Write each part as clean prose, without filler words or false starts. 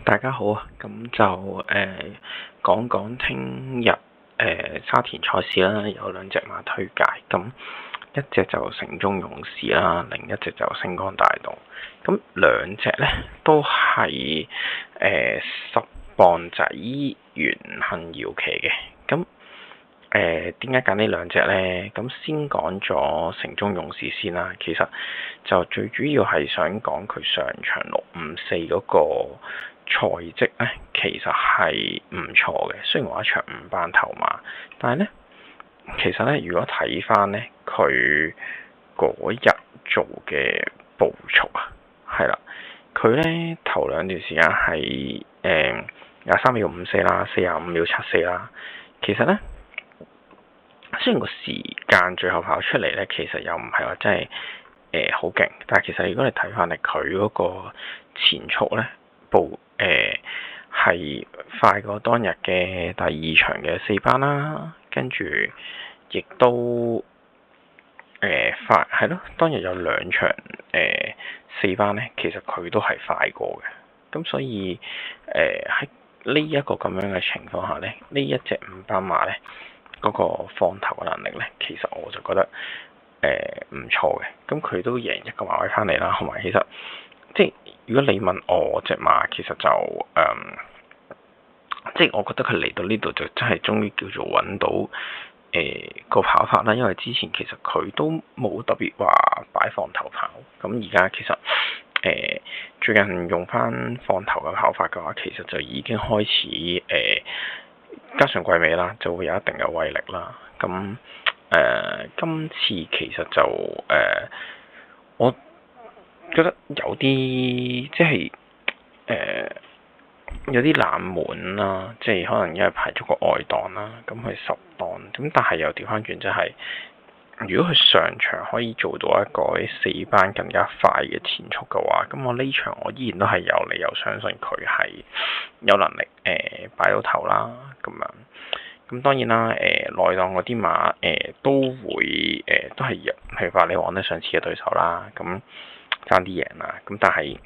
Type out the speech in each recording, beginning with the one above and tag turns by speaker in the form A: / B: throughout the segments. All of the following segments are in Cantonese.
A: 大家好啊，咁就講講聽日沙田賽事啦，有兩隻馬推介，咁一隻就城中勇士啦，另一隻就星光大道。咁兩隻咧都係10磅仔元幸搖旗嘅。咁點解揀呢兩隻呢？咁先講咗城中勇士先啦。其實就最主要係想講佢上場654嗰個賽績呢，其實係唔錯嘅。雖然話一場5班頭馬，但係呢，其實呢，如果睇翻呢，佢嗰日做嘅步速啊，係啦，佢呢頭兩段時間係23秒54啦，45秒74啦，其實呢。雖然個時間最後跑出嚟咧，其實又唔係話真係好勁，但係其實如果你睇翻嚟佢嗰個前速咧，係快過當日嘅第二場嘅4班啦，跟住亦都快係咯，當日有兩場4班咧，其實佢都係快過嘅，咁所以喺呢一個咁樣嘅情況下咧，呢一隻5班馬咧。嗰個放頭嘅能力呢，其實我就覺得唔錯嘅。咁佢都贏一個馬位翻嚟啦，同埋其實即係如果你問我隻馬，其實就即係我覺得佢嚟到呢度就真係終於叫做揾到個跑法啦。因為之前其實佢都冇特別話擺放頭跑，咁而家其實最近用翻放頭嘅跑法嘅話，其實就已經開始加上季尾啦，就會有一定嘅威力啦。咁今次其實就我覺得有啲即係有啲冷門啦，即係可能因為排咗個外檔啦，咁佢10檔，咁但係又調翻轉，就係如果佢上場可以做到一個4班更加快嘅前速嘅話，咁我呢場我依然都係有理由相信佢係有能力擺到頭啦，咁樣。咁當然啦，內檔嗰啲馬都會都係譬如話你話呢上次嘅對手啦，咁爭啲贏啦。咁但係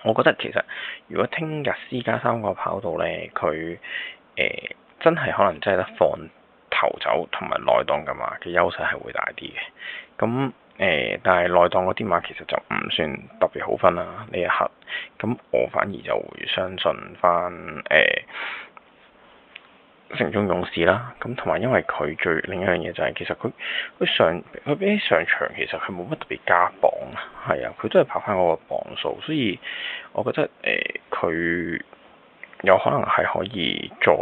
A: 我覺得其實如果聽日私家3個跑道咧，佢真係可能真係得放頭走同埋內檔嘅馬嘅優勢係會大啲嘅。咁但係內檔嗰啲馬其實就唔算特別好分啦呢一刻。咁我反而就會相信翻城中勇士啦，咁同埋因為佢另一樣嘢就係其實佢比起上場其實佢冇乜特別加磅啊，係啊，佢都係跑翻嗰個磅數，所以我覺得佢有可能係可以再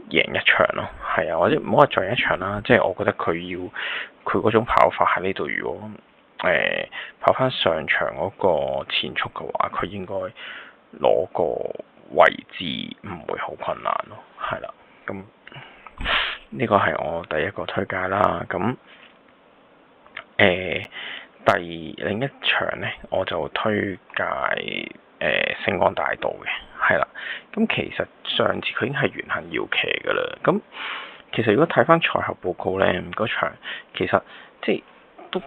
A: 贏一場咯，係啊，或者唔好話再贏一場啦，即係我覺得佢嗰種跑法喺呢度，如果跑翻上場嗰個前速嘅話，佢應該攞個位置唔會好困難咯，係啦。咁呢個係我第一個推介啦。咁另一場呢，我就推介星光大道嘅，係啦。咁其實上次佢已經係原幸搖旗㗎啦。咁其實如果睇翻賽後報告呢，嗰場其實即係都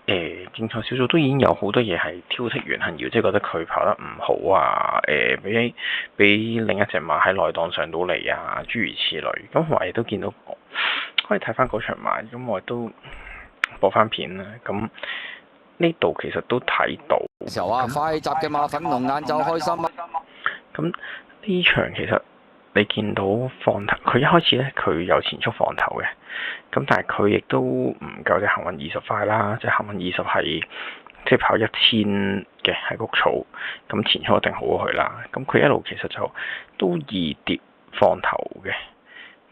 A: 競賽小組都已經有好多嘢係挑剔原幸搖，即係覺得佢跑得唔好啊，俾另一隻馬喺內檔上到嚟啊，諸如此類。咁我亦都見到，可以睇翻嗰場馬，咁我都播翻片啦。咁呢度其實都睇到。
B: 時候啊，快閘嘅馬粉紅眼就開心啊！
A: 咁呢場其實你見到放頭，佢一開始咧佢有前速放頭嘅，咁但係佢亦都唔夠隻幸運20快啦，即係幸運20係即係跑1000嘅喺谷草，咁前速一定好過佢啦。咁佢一路其實就都易跌放頭嘅，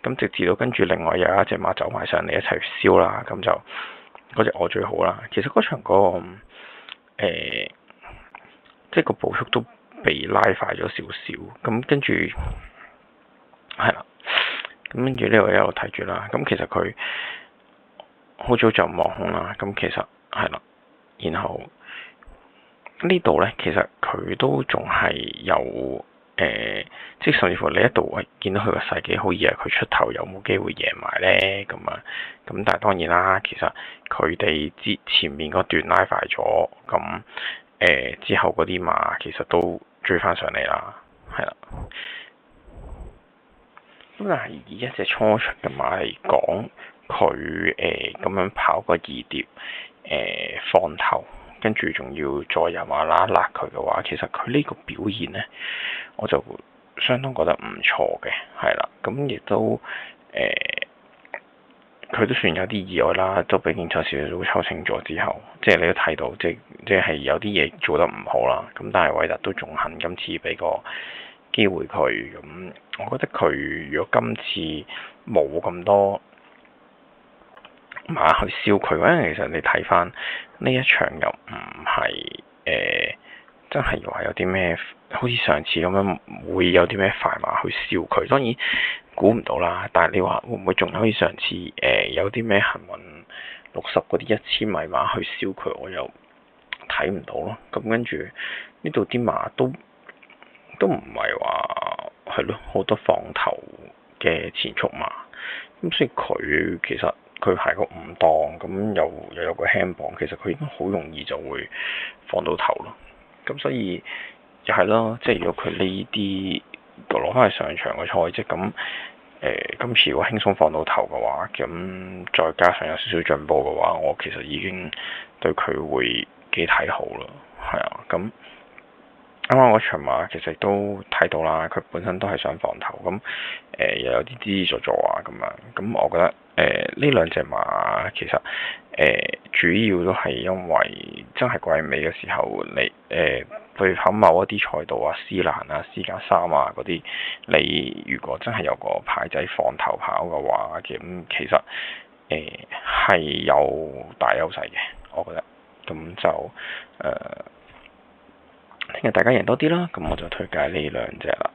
A: 咁直至到跟住另外有一隻馬走埋上嚟一齊燒啦，咁就嗰隻我最好啦。其實嗰場即係個步速都被拉快咗少少，咁跟住係啦，咁跟住呢度一路睇住啦。咁其實佢好早就望空啦，咁其實係啦，然後呢度呢，其實佢都仲係有即係甚至乎你一度見到佢個勢幾好，以為佢出頭有冇機會贏埋呢？咁啊，咁但係當然啦，其實佢哋前面嗰段拉快咗，咁之後嗰啲馬其實都追翻上嚟啦，係啦。咁但係以一隻初出嘅馬嚟講，佢咁樣跑個二碟放頭，跟住仲要再有馬拉佢嘅話，其實佢呢個表現呢，我就相當覺得唔錯嘅，係啦。咁亦都佢都算有啲意外啦，都俾競賽小組抽清咗之後，即係你都睇到，即係有啲嘢做得唔好啦。咁但係韋達都仲肯今次俾個機會佢，咁我覺得佢如果今次冇咁多馬去燒佢，因為其實你睇翻呢一場又唔係真係話有啲咩，好似上次咁樣會有啲咩快馬去燒佢。當然估唔到啦，但係你話會唔會仲可以上次有啲咩幸運60嗰啲1000米馬去燒佢，我又睇唔到咯。咁跟住呢度啲馬都唔係話係咯，好多放頭嘅前速馬，咁所以佢其實佢排個5檔，咁又有個輕磅，其實佢應該好容易就會放到頭咯。咁所以又係咯，即係如果佢呢啲攞翻去上場嘅賽績，咁今次如果輕鬆放到頭嘅話，咁再加上有少少進步嘅話，我其實已經對佢會幾睇好啦。係啊，咁啱啱嗰場馬其實都睇到啦，佢本身都係想放頭，咁又有啲支助啊咁樣，咁我覺得呢兩隻馬其實主要都係因為真係季尾嘅時候，你譬如跑某一啲賽道啊，斯蘭啊、斯加三啊嗰啲，你如果真係有個牌仔放頭跑嘅話，咁其實係有大優勢嘅，我覺得，咁就聽日大家贏多啲啦，咁我就推介呢兩隻啦。